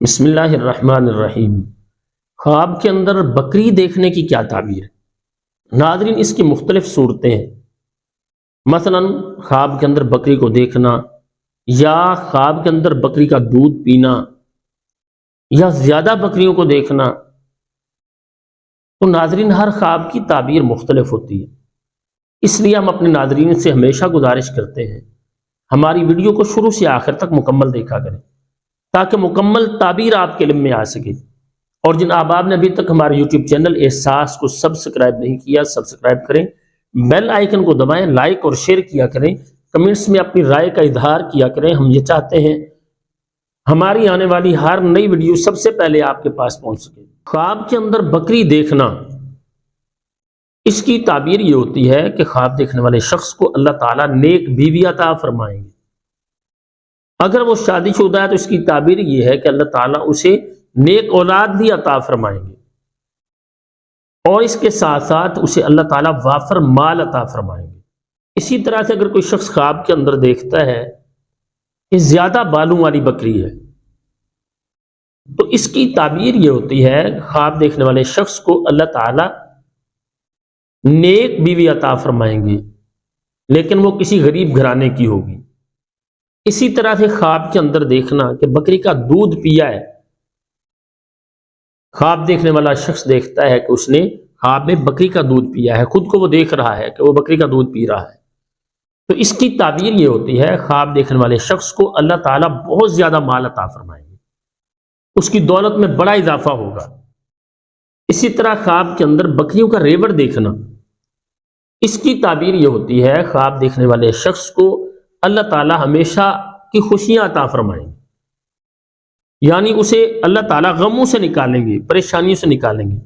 بسم اللہ الرحمن الرحیم۔ خواب کے اندر بکری دیکھنے کی کیا تعبیر ہے؟ ناظرین، اس کی مختلف صورتیں ہیں۔ مثلا خواب کے اندر بکری کو دیکھنا، یا خواب کے اندر بکری کا دودھ پینا، یا زیادہ بکریوں کو دیکھنا۔ تو ناظرین، ہر خواب کی تعبیر مختلف ہوتی ہے، اس لیے ہم اپنے ناظرین سے ہمیشہ گزارش کرتے ہیں ہماری ویڈیو کو شروع سے آخر تک مکمل دیکھا کریں تاکہ مکمل تعبیر آپ کے علم میں آ سکے۔ اور جن احباب نے ابھی تک ہمارے یوٹیوب چینل احساس کو سبسکرائب نہیں کیا، سبسکرائب کریں، بیل آئیکن کو دبائیں، لائک اور شیئر کیا کریں، کمنٹس میں اپنی رائے کا اظہار کیا کریں۔ ہم یہ چاہتے ہیں ہماری آنے والی ہر نئی ویڈیو سب سے پہلے آپ کے پاس پہنچ سکے۔ خواب کے اندر بکری دیکھنا، اس کی تعبیر یہ ہوتی ہے کہ خواب دیکھنے والے شخص کو اللہ تعالیٰ نیک بیوی عطا فرمائیں گے۔ اگر وہ شادی شدہ ہے تو اس کی تعبیر یہ ہے کہ اللہ تعالیٰ اسے نیک اولاد بھی عطا فرمائیں گے، اور اس کے ساتھ ساتھ اسے اللہ تعالیٰ وافر مال عطا فرمائیں گے۔ اسی طرح سے اگر کوئی شخص خواب کے اندر دیکھتا ہے کہ زیادہ بالوں والی بکری ہے، تو اس کی تعبیر یہ ہوتی ہے خواب دیکھنے والے شخص کو اللہ تعالیٰ نیک بیوی عطا فرمائیں گے، لیکن وہ کسی غریب گھرانے کی ہوگی۔ اسی طرح سے خواب کے اندر دیکھنا کہ بکری کا دودھ پیا ہے، خواب دیکھنے والا شخص دیکھتا ہے کہ اس نے خواب میں بکری کا دودھ پیا ہے، خود کو وہ دیکھ رہا ہے کہ وہ بکری کا دودھ پی رہا ہے، تو اس کی تعبیر یہ ہوتی ہے خواب دیکھنے والے شخص کو اللہ تعالیٰ بہت زیادہ مال عطا فرمائیں گے، اس کی دولت میں بڑا اضافہ ہوگا۔ اسی طرح خواب کے اندر بکریوں کا ریوڑ دیکھنا، اس کی تعبیر یہ ہوتی ہے خواب دیکھنے والے شخص کو اللہ تعالیٰ ہمیشہ کی خوشیاں عطا فرمائیں گے، یعنی اسے اللہ تعالیٰ غموں سے نکالیں گے، پریشانیوں سے نکالیں گے۔